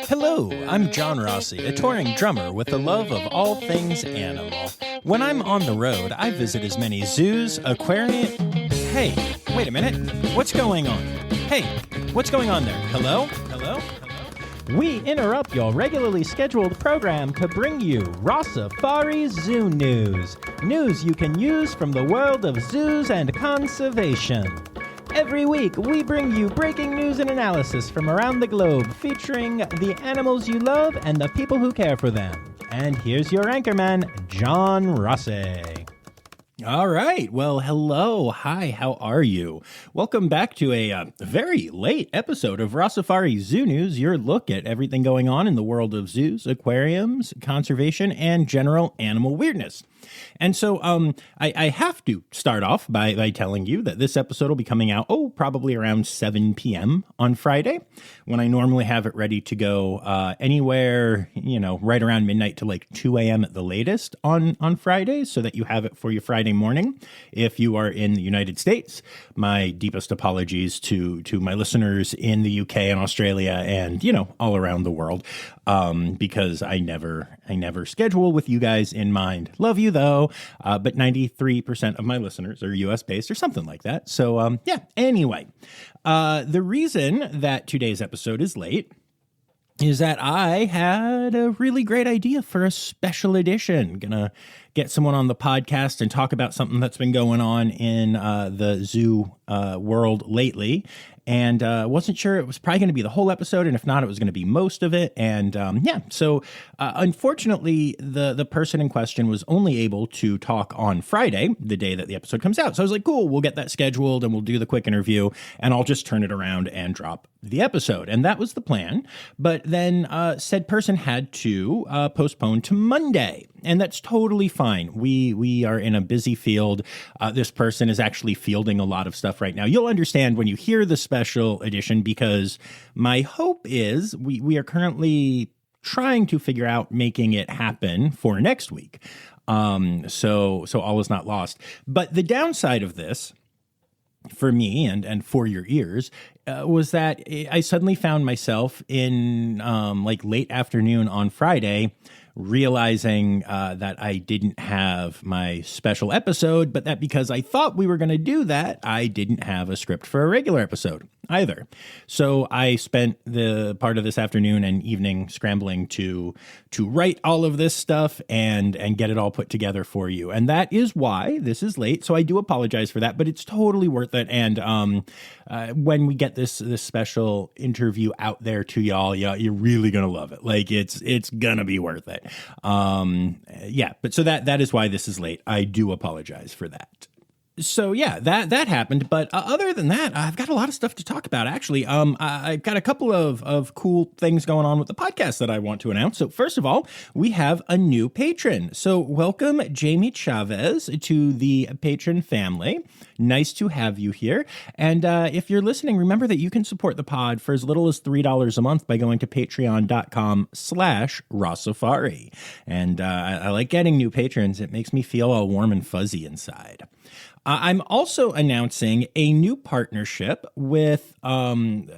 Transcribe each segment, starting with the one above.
Hello, I'm John Rossi, a touring drummer with a love of all things animal. When I'm on the road, I visit as many zoos, aquariums... Hey, wait a minute. What's going on? Hey, what's going on there? Hello? Hello? We interrupt your regularly scheduled program to bring you Rossifari Zoo news. News you can use from the world of zoos and conservation. Every week, we bring you breaking news and analysis from around the globe, featuring the animals you love and the people who care for them. And here's your anchorman, John Rossi. All right. Well, hello. Hi, how are you? Welcome back to a very late episode of Rossifari Zoo News, your look at everything going on in the world of zoos, aquariums, conservation, and general animal weirdness. And so I have to start off by telling you that this episode will be coming out, probably around 7 p.m. on Friday, when I normally have it ready to go anywhere, right around midnight to like 2 a.m. at the latest on Fridays, so that you have it for your Friday morning. If you are in the United States, my deepest apologies to my listeners in the UK and Australia and, all around the world, because I never schedule with you guys in mind. Love you though, but 93% of my listeners are US based or something like that. So, anyway, the reason that today's episode is late is that I had a really great idea for a special edition. Gonna get someone on the podcast and talk about something that's been going on in the zoo world lately. And wasn't sure it was probably going to be the whole episode, and if not, it was going to be most of it. And so unfortunately, the person in question was only able to talk on Friday, the day that the episode comes out. So I was like, cool, we'll get that scheduled and we'll do the quick interview, and I'll just turn it around and drop the episode. And that was the plan. But then said person had to postpone to Monday. And that's totally fine. We are in a busy field. This person is actually fielding a lot of stuff right now. You'll understand when you hear the special edition, because my hope is we are currently trying to figure out making it happen for next week. So all is not lost. But the downside of this, for me and for your ears, was that I suddenly found myself in late afternoon on Friday, realizing that I didn't have my special episode, but that because I thought we were going to do that, I didn't have a script for a regular episode either. So I spent the part of this afternoon and evening scrambling to write all of this stuff and get it all put together for you. And that is why this is late. So I do apologize for that, but it's totally worth it. And when we get this special interview out there to y'all, you're really going to love it. Like it's going to be worth it. But so that is why this is late. I do apologize for that. So that happened. But other than that, I've got a lot of stuff to talk about, actually. I've got a couple of cool things going on with the podcast that I want to announce. So first of all, we have a new patron. So welcome, Jamie Chavez, to the patron family. Nice to have you here. And if you're listening, remember that you can support the pod for as little as $3 a month by going to patreon.com/Rossifari. And I like getting new patrons. It makes me feel all warm and fuzzy inside. I'm also announcing a new partnership with an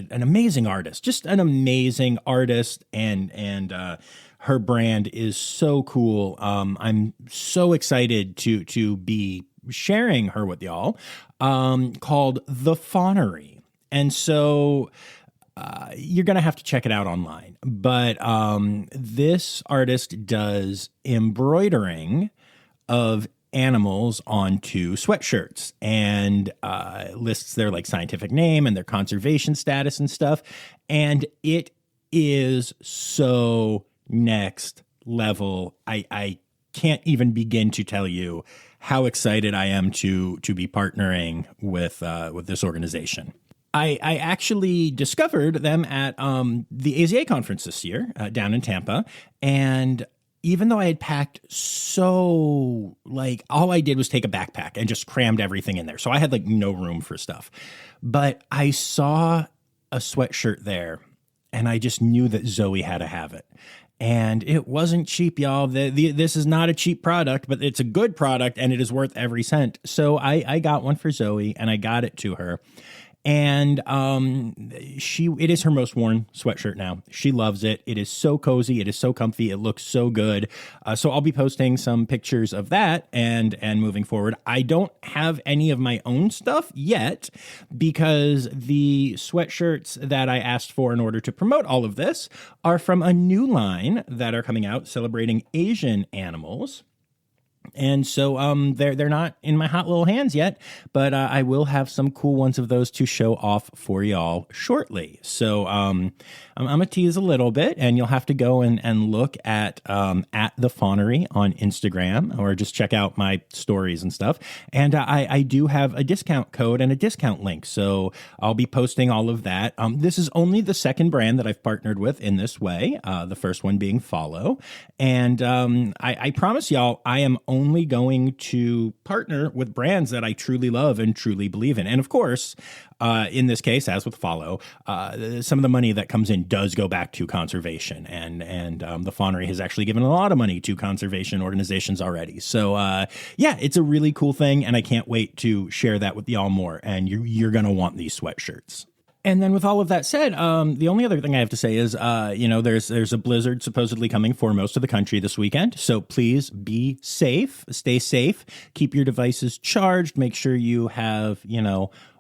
amazing artist, just an amazing artist, and her brand is so cool. I'm so excited to be sharing her with y'all, called The Faunary. And so you're going to have to check it out online. But this artist does embroidering of animals onto sweatshirts and lists their scientific name and their conservation status and stuff. And it is so next level. I can't even begin to tell you how excited I am to be partnering with this organization. I actually discovered them at the AZA conference this year down in Tampa, and even though I had packed all I did was take a backpack and just crammed everything in there. So I had no room for stuff. But I saw a sweatshirt there and I just knew that Zoe had to have it. And it wasn't cheap, y'all. This is not a cheap product, but it's a good product and it is worth every cent. So I got one for Zoe and I got it to her. And it is her most worn sweatshirt now. She loves it. It is so cozy. It is so comfy. It looks so good. So I'll be posting some pictures of that and moving forward. I don't have any of my own stuff yet because the sweatshirts that I asked for in order to promote all of this are from a new line that are coming out celebrating Asian animals. And so they're not in my hot little hands yet, but I will have some cool ones of those to show off for y'all shortly. So I'm going to tease a little bit, and you'll have to go and look at the Faunary on Instagram, or just check out my stories and stuff. And I do have a discount code and a discount link, so I'll be posting all of that. This is only the second brand that I've partnered with in this way, the first one being Follow. And I promise y'all, I am only going to partner with brands that I truly love and truly believe in. And of course, in this case, as with Follow, some of the money that comes in does go back to conservation. And the Faunary has actually given a lot of money to conservation organizations already. So yeah, it's a really cool thing. And I can't wait to share that with y'all more. And you're going to want these sweatshirts. And then with all of that said, the only other thing I have to say is, there's a blizzard supposedly coming for most of the country this weekend. So please be safe, stay safe, keep your devices charged, make sure you have,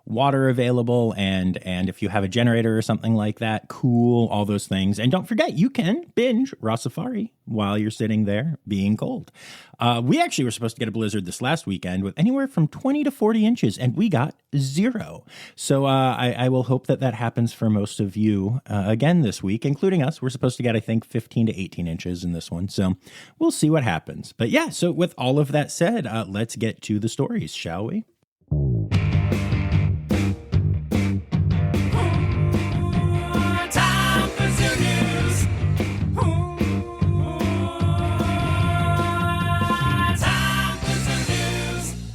water available, and if you have a generator or something like that, cool, all those things. And don't forget, you can binge Rossifari while you're sitting there being cold. We actually were supposed to get a blizzard this last weekend with anywhere from 20 to 40 inches, and we got 0. So I will hope that happens for most of you again this week, including us. We're supposed to get, I think, 15 to 18 inches in this one. So we'll see what happens. But yeah, so with all of that said, let's get to the stories, shall we?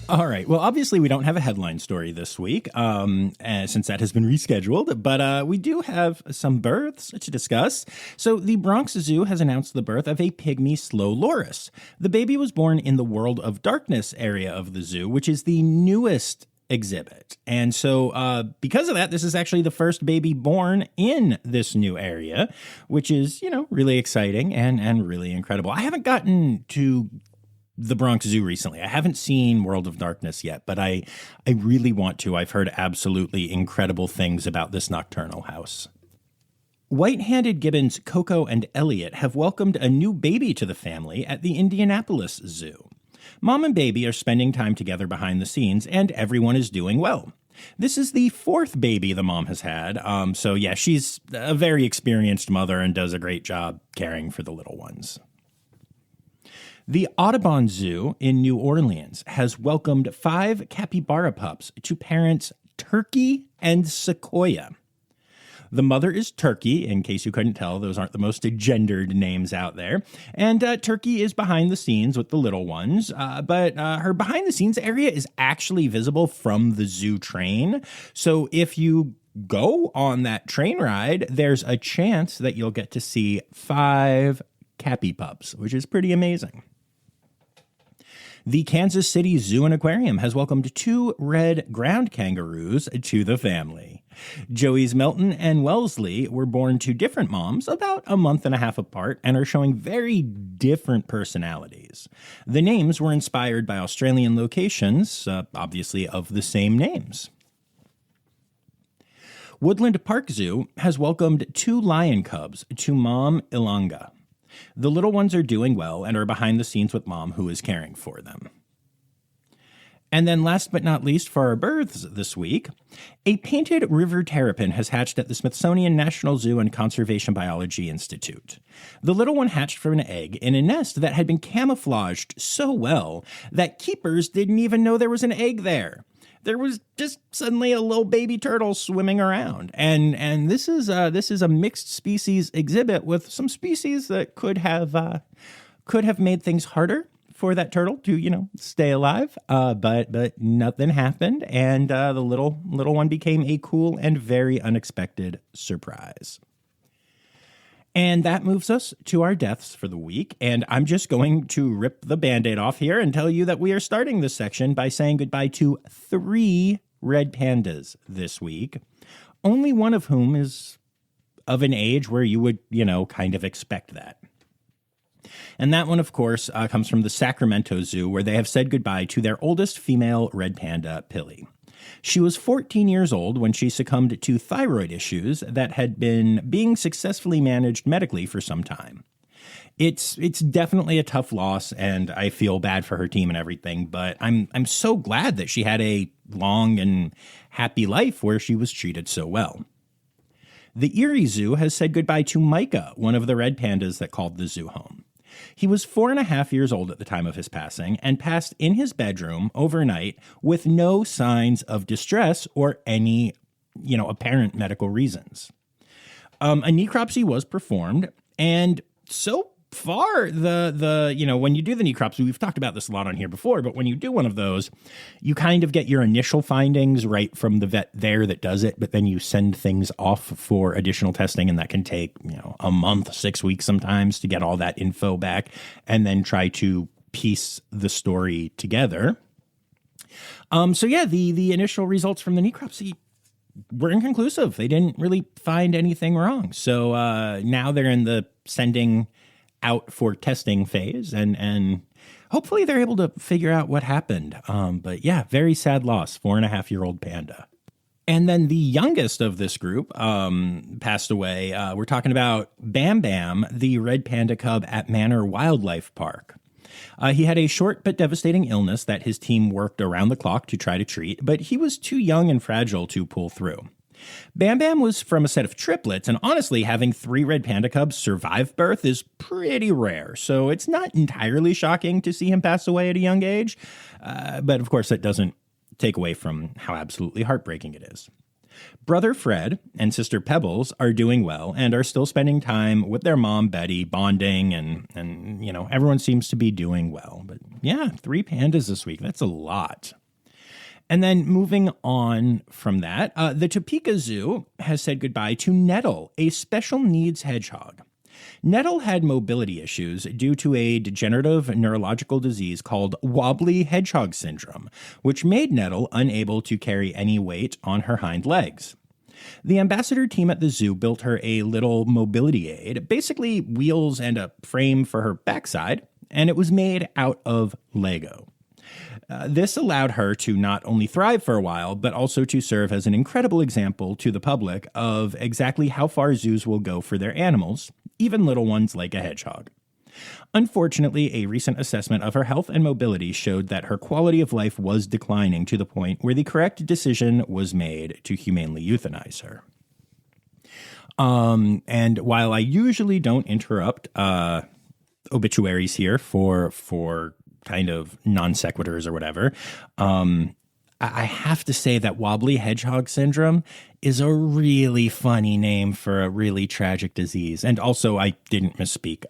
All right. Well, obviously, we don't have a headline story this week since that has been rescheduled, but we do have some births to discuss. So the Bronx Zoo has announced the birth of a pygmy slow loris. The baby was born in the World of Darkness area of the zoo, which is the newest exhibit. And so because of that, this is actually the first baby born in this new area, which is, really exciting and really incredible. I haven't gotten to the Bronx Zoo recently. I haven't seen World of Darkness yet, but I really want to. I've heard absolutely incredible things about this nocturnal house. White-handed gibbons Coco and Elliot have welcomed a new baby to the family at the Indianapolis Zoo. Mom and baby are spending time together behind the scenes, and everyone is doing well. This is the 4th baby the mom has had, so yeah, she's a very experienced mother and does a great job caring for the little ones. The Audubon Zoo in New Orleans has welcomed 5 capybara pups to parents Turkey and Sequoia. The mother is Turkey, in case you couldn't tell, those aren't the most gendered names out there. And Turkey is behind the scenes with the little ones, but her behind the scenes area is actually visible from the zoo train. So if you go on that train ride, there's a chance that you'll get to see 5 cappy pups, which is pretty amazing. The Kansas City Zoo and Aquarium has welcomed 2 red ground kangaroos to the family. Joey's Melton and Wellesley were born to different moms about a month and a half apart and are showing very different personalities. The names were inspired by Australian locations, obviously of the same names. Woodland Park Zoo has welcomed 2 lion cubs to Mom Ilanga. The little ones are doing well and are behind the scenes with Mom, who is caring for them. And then last but not least for our births this week, a painted river terrapin has hatched at the Smithsonian National Zoo and Conservation Biology Institute. The little one hatched from an egg in a nest that had been camouflaged so well that keepers didn't even know there was an egg there. There was just suddenly a little baby turtle swimming around. And this is a mixed species exhibit with some species that could have made things harder for that turtle to, stay alive. But nothing happened. And the little one became a cool and very unexpected surprise. And that moves us to our deaths for the week. And I'm just going to rip the Band-Aid off here and tell you that we are starting this section by saying goodbye to 3 red pandas this week, only one of whom is of an age where you would, kind of expect that. And that one, of course, comes from the Sacramento Zoo, where they have said goodbye to their oldest female red panda, Pilly. She was 14 years old when she succumbed to thyroid issues that had been being successfully managed medically for some time. It's definitely a tough loss, and I feel bad for her team and everything, but I'm so glad that she had a long and happy life where she was treated so well. The Erie Zoo has said goodbye to Micah, one of the red pandas that called the zoo home. He was 4.5 years old at the time of his passing and passed in his bedroom overnight with no signs of distress or any, apparent medical reasons. A necropsy was performed, and so far, when you do the necropsy, we've talked about this a lot on here before, but when you do one of those, you kind of get your initial findings right from the vet there that does it, but then you send things off for additional testing, and that can take, a month, 6 weeks sometimes to get all that info back, and then try to piece the story together. The initial results from the necropsy were inconclusive. They didn't really find anything wrong. So now they're in the sending out for testing phase, and hopefully they're able to figure out what happened. But yeah, very sad loss, 4.5-year-old panda. And then the youngest of this group passed away. We're talking about Bam Bam, the red panda cub at Manor Wildlife Park. He had a short but devastating illness that his team worked around the clock to try to treat, but he was too young and fragile to pull through. Bam Bam was from a set of triplets, and honestly, having 3 red panda cubs survive birth is pretty rare, so it's not entirely shocking to see him pass away at a young age, but of course that doesn't take away from how absolutely heartbreaking it is. Brother Fred and sister Pebbles are doing well and are still spending time with their mom, Betty, bonding, and everyone seems to be doing well. But yeah, 3 pandas this week, that's a lot. And then moving on from that, the Topeka Zoo has said goodbye to Nettle, a special needs hedgehog. Nettle had mobility issues due to a degenerative neurological disease called wobbly hedgehog syndrome, which made Nettle unable to carry any weight on her hind legs. The ambassador team at the zoo built her a little mobility aid, basically wheels and a frame for her backside, and it was made out of Lego. This allowed her to not only thrive for a while, but also to serve as an incredible example to the public of exactly how far zoos will go for their animals, even little ones like a hedgehog. Unfortunately, a recent assessment of her health and mobility showed that her quality of life was declining to the point where the correct decision was made to humanely euthanize her. And while I usually don't interrupt obituaries here for kind of non sequiturs or whatever, I have to say that wobbly hedgehog syndrome is a really funny name for a really tragic disease. And also, I didn't misspeak.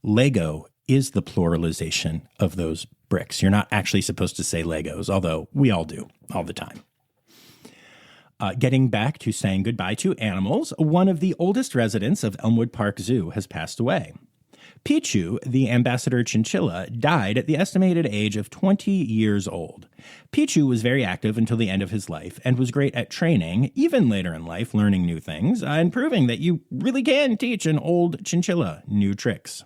Lego is the pluralization of those bricks. You're not actually supposed to say Legos, although we all do all the time. Getting back to saying goodbye to animals, one of the oldest residents of Elmwood Park Zoo has passed away. Pichu, the ambassador chinchilla, died at the estimated age of 20 years old. Pichu was very active until the end of his life and was great at training, even later in life, learning new things and proving that you really can teach an old chinchilla new tricks.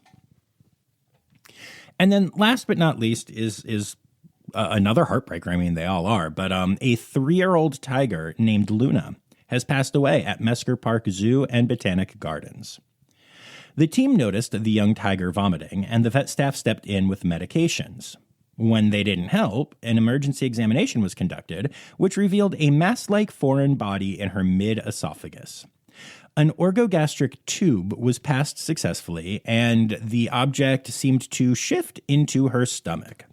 And then last but not least is another heartbreaker. I mean, they all are, but a 3-year-old tiger named Luna has passed away at Mesker Park Zoo and Botanic Gardens. The team noticed the young tiger vomiting, and the vet staff stepped in with medications. When they didn't help, an emergency examination was conducted, which revealed a mass-like foreign body in her mid-esophagus. An orgogastric tube was passed successfully, and the object seemed to shift into her stomach.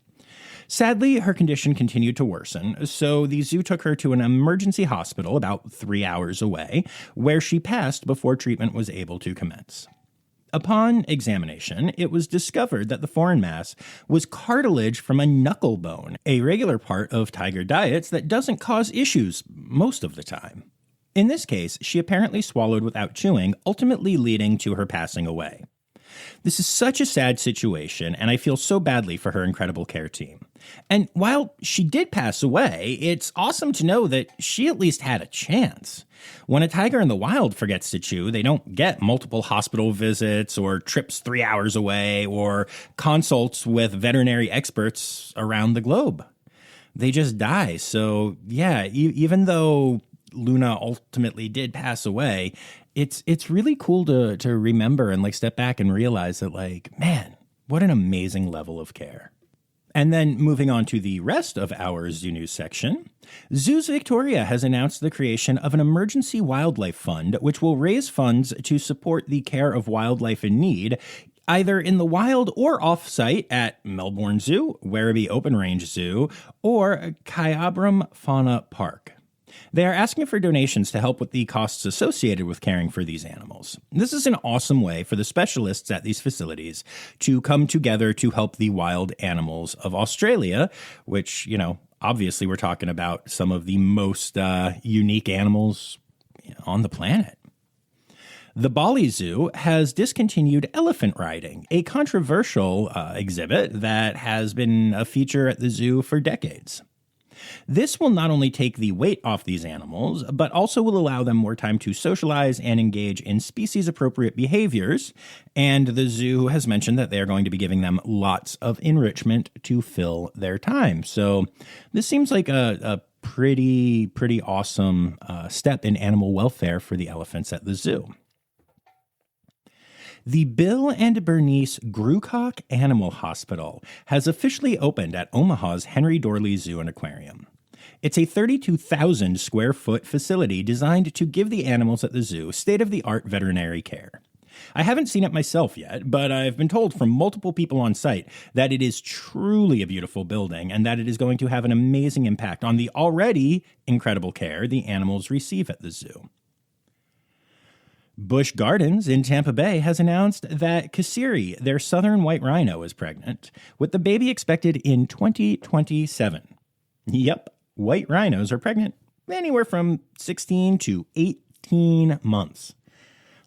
Sadly, her condition continued to worsen, so the zoo took her to an emergency hospital about 3 hours away, where she passed before treatment was able to commence. Upon examination, it was discovered that the foreign mass was cartilage from a knuckle bone, a regular part of tiger diets that doesn't cause issues most of the time. In this case, she apparently swallowed without chewing, ultimately leading to her passing away. This is such a sad situation, and I feel so badly for her incredible care team. And while she did pass away, it's awesome to know that she at least had a chance. When a tiger in the wild forgets to chew, they don't get multiple hospital visits or trips 3 hours away or consults with veterinary experts around the globe. They just die. So, yeah, even though Luna ultimately did pass away, it's really cool to remember and step back and realize that man, what an amazing level of care. And then moving on to the rest of our Zoo News section, Zoos Victoria has announced the creation of an emergency wildlife fund, which will raise funds to support the care of wildlife in need, either in the wild or off-site at Melbourne Zoo, Werribee Open Range Zoo, or Kyabram Fauna Park. They are asking for donations to help with the costs associated with caring for these animals. This is an awesome way for the specialists at these facilities to come together to help the wild animals of Australia, which, obviously we're talking about some of the most unique animals on the planet. The Bali Zoo has discontinued elephant riding, a controversial exhibit that has been a feature at the zoo for decades. This will not only take the weight off these animals, but also will allow them more time to socialize and engage in species-appropriate behaviors, and the zoo has mentioned that they're going to be giving them lots of enrichment to fill their time. So this seems like a pretty awesome step in animal welfare for the elephants at the zoo. The Bill and Bernice Grewcock Animal Hospital has officially opened at Omaha's Henry Dorley Zoo and Aquarium. It's a 32,000 square foot facility designed to give the animals at the zoo state-of-the-art veterinary care. I haven't seen it myself yet, but I've been told from multiple people on site that it is truly a beautiful building and that it is going to have an amazing impact on the already incredible care the animals receive at the zoo. Busch Gardens in Tampa Bay has announced that Kasiri, their southern white rhino, is pregnant, with the baby expected in 2027. Yep, white rhinos are pregnant anywhere from 16 to 18 months.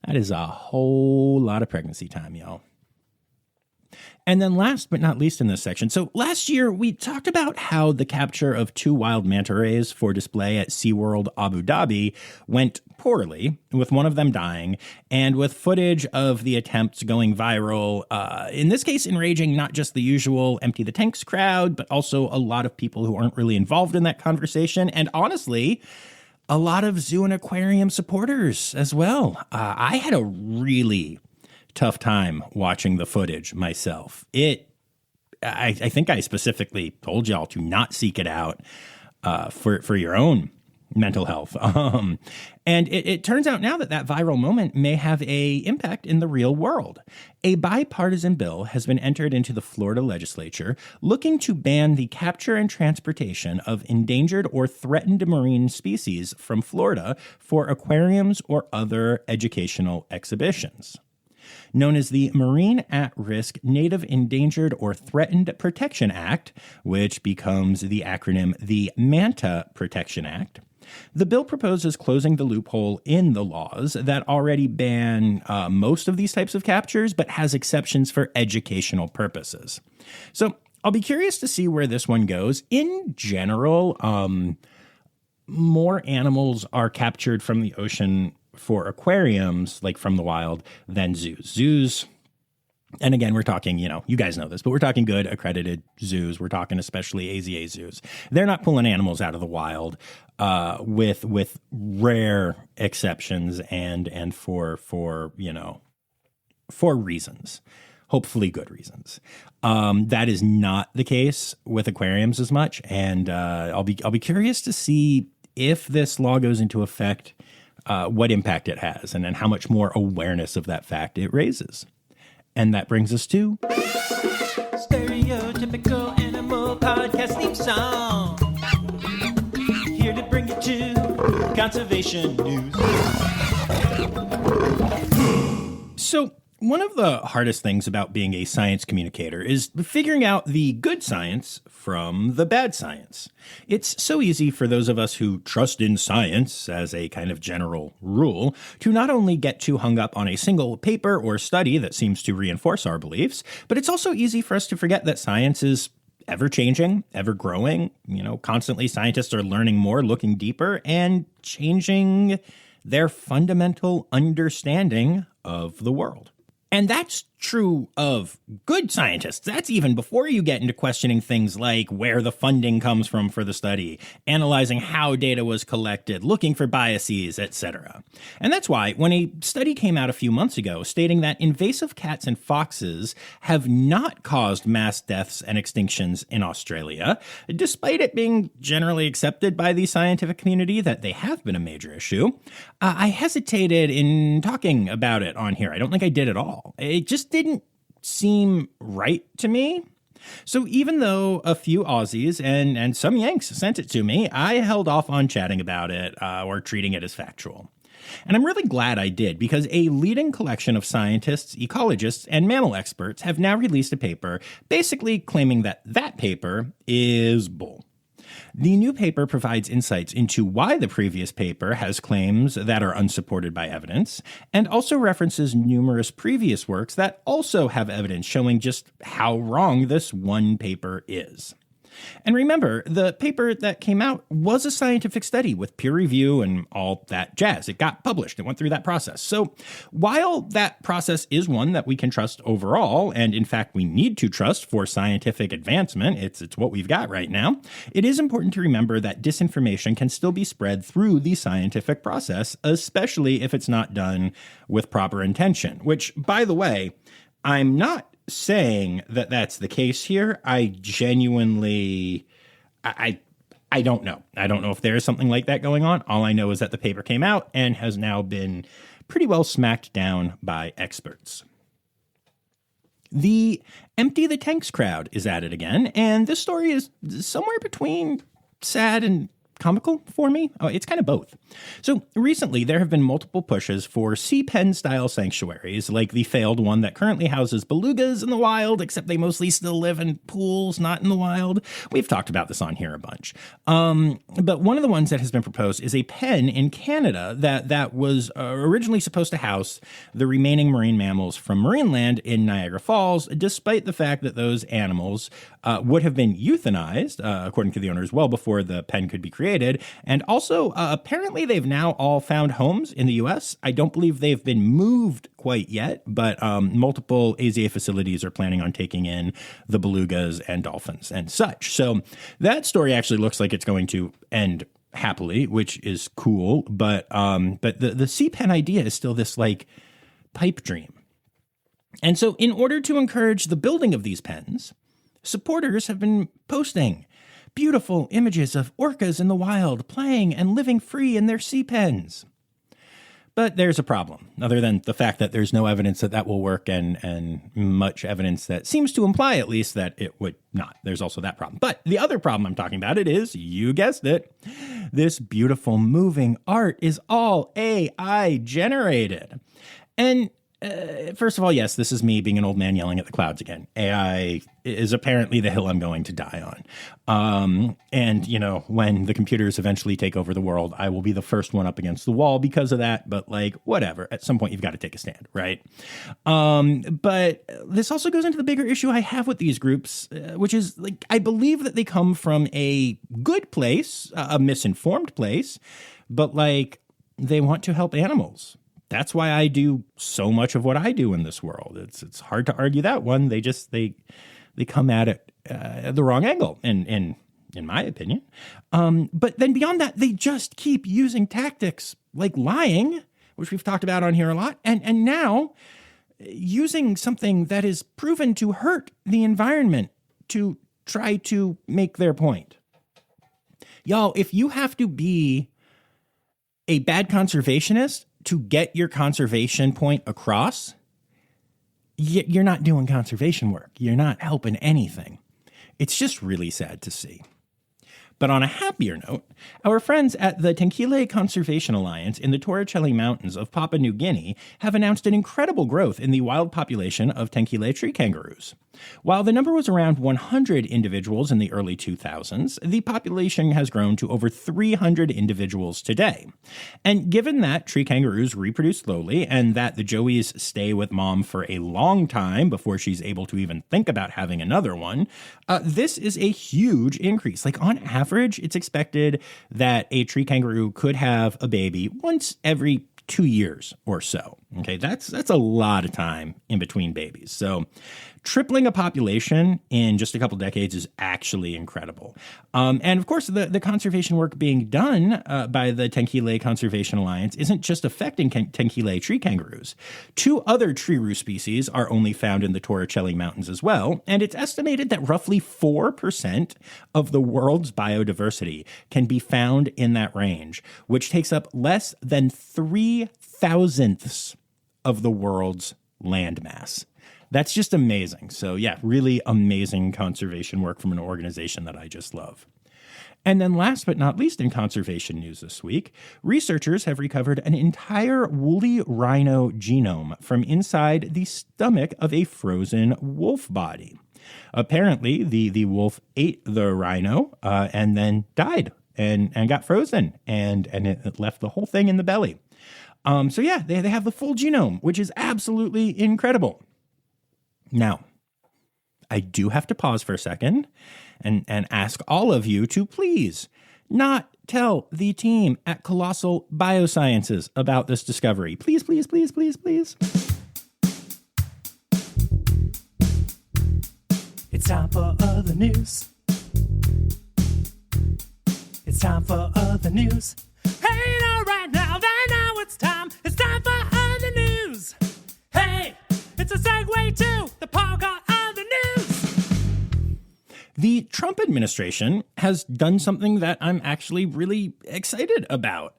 That is a whole lot of pregnancy time, y'all. And then last but not least in this section, so last year we talked about how the capture of 2 wild manta rays for display at SeaWorld Abu Dhabi went poorly, with one of them dying, and with footage of the attempts going viral, in this case enraging not just the usual empty the tanks crowd, but also a lot of people who aren't really involved in that conversation, and honestly, a lot of zoo and aquarium supporters as well. I had a really tough time watching the footage myself. I think I specifically told y'all to not seek it out for your own mental health. And it turns out now that viral moment may have a impact in the real world. A bipartisan bill has been entered into the Florida legislature looking to ban the capture and transportation of endangered or threatened marine species from Florida for aquariums or other educational exhibitions. Known as the Marine At-Risk Native Endangered or Threatened Protection Act, which becomes the acronym the MANTA Protection Act, the bill proposes closing the loophole in the laws that already ban most of these types of captures, but has exceptions for educational purposes. So I'll be curious to see where this one goes. In general, more animals are captured from the ocean for aquariums, like from the wild, than zoos. Zoos, and again, we're talking, you guys know this, but we're talking good accredited zoos. We're talking especially AZA zoos. They're not pulling animals out of the wild with rare exceptions and for reasons, hopefully good reasons. That is not the case with aquariums as much, and I'll be curious to see if this law goes into effect, what impact it has, and then how much more awareness of that fact it raises. And that brings us to Stereotypical Animal Podcast Theme Song. Here to bring you to conservation news. So One of the hardest things about being a science communicator is figuring out the good science from the bad science. It's so easy for those of us who trust in science as a kind of general rule to not only get too hung up on a single paper or study that seems to reinforce our beliefs, but it's also easy for us to forget that science is ever changing, ever growing. Constantly scientists are learning more, looking deeper, and changing their fundamental understanding of the world. And that's true of good scientists. That's even before you get into questioning things like where the funding comes from for the study, analyzing how data was collected, looking for biases, etc. And that's why when a study came out a few months ago stating that invasive cats and foxes have not caused mass deaths and extinctions in Australia, despite it being generally accepted by the scientific community that they have been a major issue, I hesitated in talking about it on here. I don't think I did at all. It just didn't seem right to me. So even though a few Aussies and some Yanks sent it to me, I held off on chatting about it or treating it as factual. And I'm really glad I did, because a leading collection of scientists, ecologists, and mammal experts have now released a paper basically claiming that that paper is bull. The new paper provides insights into why the previous paper has claims that are unsupported by evidence, and also references numerous previous works that also have evidence showing just how wrong this one paper is. And remember, the paper that came out was a scientific study with peer review and all that jazz. It got published. It went through that process. So while that process is one that we can trust overall, and in fact we need to trust for scientific advancement, it's what we've got right now, it is important to remember that disinformation can still be spread through the scientific process, especially if it's not done with proper intention, which, by the way, I'm not saying that that's the case here. I genuinely, I don't know. I don't know if there is something like that going on. All I know is that the paper came out and has now been pretty well smacked down by experts. The empty the tanks crowd is at it again, and this story is somewhere between sad and comical for me. Oh, it's kind of both. So recently, there have been multiple pushes for sea pen style sanctuaries, like the failed one that currently houses belugas in the wild, except they mostly still live in pools, not in the wild. We've talked about this on here a bunch. But one of the ones that has been proposed is a pen in Canada that was originally supposed to house the remaining marine mammals from Marineland in Niagara Falls, despite the fact that those animals would have been euthanized, according to the owners, well before the pen could be created. And also, apparently they've now all found homes in the U.S. I don't believe they've been moved quite yet, but multiple AZA facilities are planning on taking in the belugas and dolphins and such. So that story actually looks like it's going to end happily, which is cool. But the sea pen idea is still this like pipe dream. And so in order to encourage the building of these pens, supporters have been posting beautiful images of orcas in the wild playing and living free in their sea pens. But there's a problem, other than the fact that there's no evidence that that will work and much evidence that seems to imply at least that it would not. There's also that problem. But the other problem I'm talking about is, you guessed it, this beautiful moving art is all AI generated. And first of all, yes, this is me being an old man yelling at the clouds again. AI is apparently the hill I'm going to die on. And, when the computers eventually take over the world, I will be the first one up against the wall because of that. But whatever, at some point you've got to take a stand, right? But this also goes into the bigger issue I have with these groups, which is I believe that they come from a good place, a misinformed place, but they want to help animals. That's why I do so much of what I do in this world. It's hard to argue that one. They come at it at the wrong angle, in my opinion. But then beyond that, they just keep using tactics like lying, which we've talked about on here a lot, and now using something that is proven to hurt the environment to try to make their point. Y'all, if you have to be a bad conservationist to get your conservation point across, you're not doing conservation work. You're not helping anything. It's just really sad to see. But on a happier note, our friends at the Tenkile Conservation Alliance in the Torricelli Mountains of Papua New Guinea have announced an incredible growth in the wild population of Tenkile tree kangaroos. While the number was around 100 individuals in the early 2000s, the population has grown to over 300 individuals today. And given that tree kangaroos reproduce slowly and that the joeys stay with mom for a long time before she's able to even think about having another one, this is a huge increase. Like on average, it's expected that a tree kangaroo could have a baby once every 2 years or so. Okay, that's a lot of time in between babies. So tripling a population in just a couple decades is actually incredible. And of course, the conservation work being done by the Tenkile Conservation Alliance isn't just affecting Tenkile tree kangaroos. 2 other tree species are only found in the Torricelli Mountains as well, and it's estimated that roughly 4% of the world's biodiversity can be found in that range, which takes up less than 3/1,000ths of the world's landmass. That's just amazing. So yeah, really amazing conservation work from an organization that I just love. And then last but not least in conservation news this week, researchers have recovered an entire woolly rhino genome from inside the stomach of a frozen wolf body. Apparently, the wolf ate the rhino and then died and got frozen, and it left the whole thing in the belly. So yeah, they have the full genome, which is absolutely incredible. Now, I do have to pause for a second and ask all of you to please not tell the team at Colossal Biosciences about this discovery. Please, please, please, please, please. It's time for other news. It's time for other news. Hey, now, right now, it's time. It's time for other news. Hey, it's a segue to the part called other news. The Trump administration has done something that I'm actually really excited about.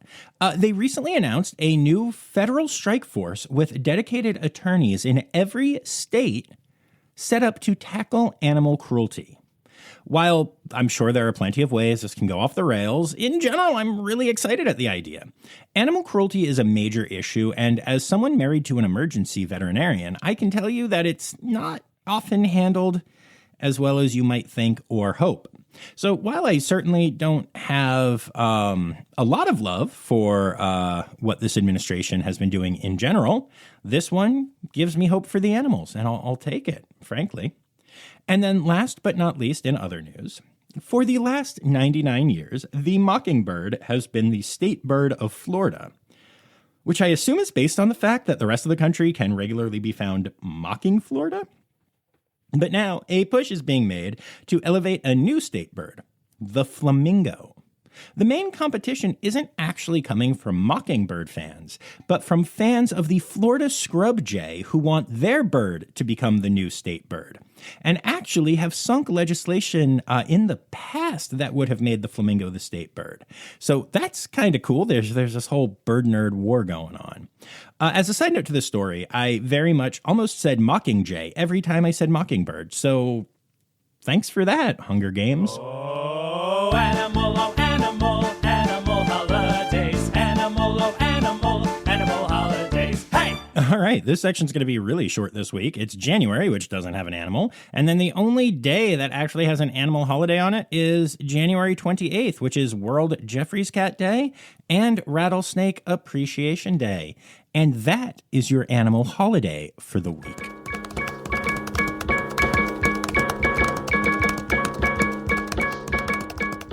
They recently announced a new federal strike force with dedicated attorneys in every state set up to tackle animal cruelty. While I'm sure there are plenty of ways this can go off the rails, in general, I'm really excited at the idea. Animal cruelty is a major issue, and as someone married to an emergency veterinarian, I can tell you that it's not often handled as well as you might think or hope. So while I certainly don't have a lot of love for what this administration has been doing in general, this one gives me hope for the animals, and I'll take it, frankly. And then last but not least in other news, for the last 99 years, the mockingbird has been the state bird of Florida, which I assume is based on the fact that the rest of the country can regularly be found mocking Florida. But now a push is being made to elevate a new state bird, the flamingo. The main competition isn't actually coming from mockingbird fans, but from fans of the Florida scrub jay who want their bird to become the new state bird, and actually have sunk legislation in the past that would have made the flamingo the state bird. So that's kind of cool. There's this whole bird nerd war going on. As a side note to this story, I very much almost said mockingjay every time I said mockingbird. So thanks for that, Hunger Games. Oh, animal holidays. Animal holidays. Hey! All right, this section's going to be really short this week. It's January, which doesn't have an animal. And then the only day that actually has an animal holiday on it is January 28th, which is World Jeffrey's Cat Day and Rattlesnake Appreciation Day. And that is your animal holiday for the week.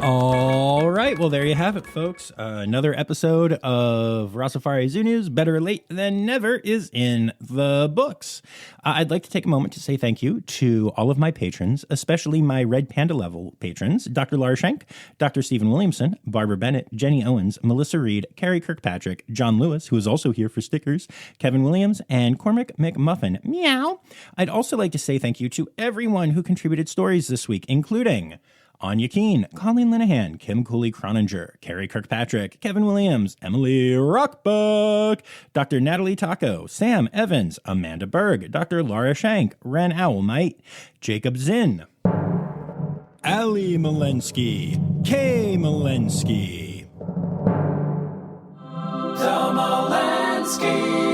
All right, well, there you have it, folks. Another episode of Rossifari Zoo News, better late than never, is in the books. I'd like to take a moment to say thank you to all of my patrons, especially my Red Panda level patrons, Dr. Laura Schenk, Dr. Stephen Williamson, Barbara Bennett, Jenny Owens, Melissa Reed, Carrie Kirkpatrick, John Lewis, who is also here for stickers, Kevin Williams, and Cormac McMuffin. Meow. I'd also like to say thank you to everyone who contributed stories this week, including Anya Keene, Colleen Linehan, Kim Cooley-Croninger, Carrie Kirkpatrick, Kevin Williams, Emily Rockbuck, Dr. Natalie Taco, Sam Evans, Amanda Berg, Dr. Laura Shank, Ren Owlmite, Jacob Zinn, Ali Malensky, Kay Malensky. The Malenskys.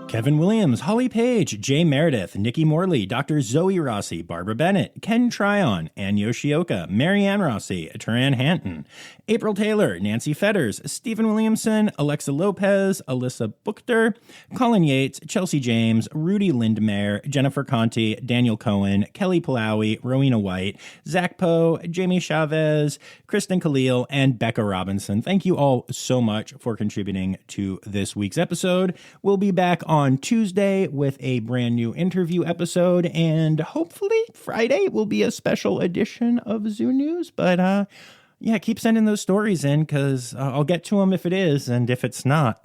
Kevin Williams, Holly Page, Jay Meredith, Nikki Morley, Dr. Zoe Rossi, Barbara Bennett, Ken Tryon, Ann Yoshioka, Marianne Rossi, Turan Hanton, April Taylor, Nancy Fetters, Stephen Williamson, Alexa Lopez, Alyssa Buchter, Colin Yates, Chelsea James, Rudy Lindmeyer, Jennifer Conti, Daniel Cohen, Kelly Palawi, Rowena White, Zach Poe, Jamie Chavez, Kristen Khalil, and Becca Robinson. Thank you all so much for contributing to this week's episode. We'll be back on Tuesday with a brand new interview episode, and hopefully Friday will be a special edition of Zoo News. But yeah, keep sending those stories in, because I'll get to them if it is, and if it's not,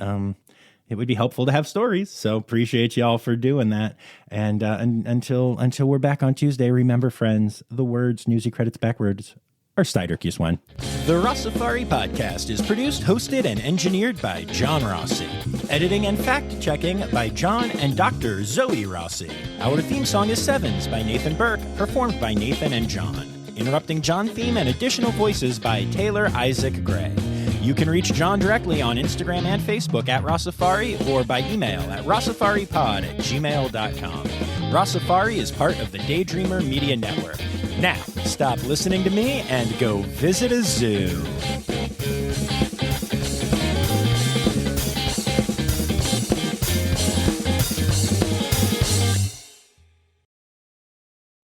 it would be helpful to have stories. So appreciate y'all for doing that. And until we're back on Tuesday, remember, friends, the words Newsy credits backwards are Steiderkies one. The Rossifari podcast is produced, hosted, and engineered by John Rossi. Editing and fact-checking by John and Dr. Zoe Rossi. Our theme song is Sevens by Nathan Burke, performed by Nathan and John. Interrupting John theme and additional voices by Taylor Isaac Gray. You can reach John directly on Instagram and Facebook at Rossifari, or by email at rossifaripod@gmail.com. Rossifari is part of the Daydreamer Media Network. Now, stop listening to me and go visit a zoo.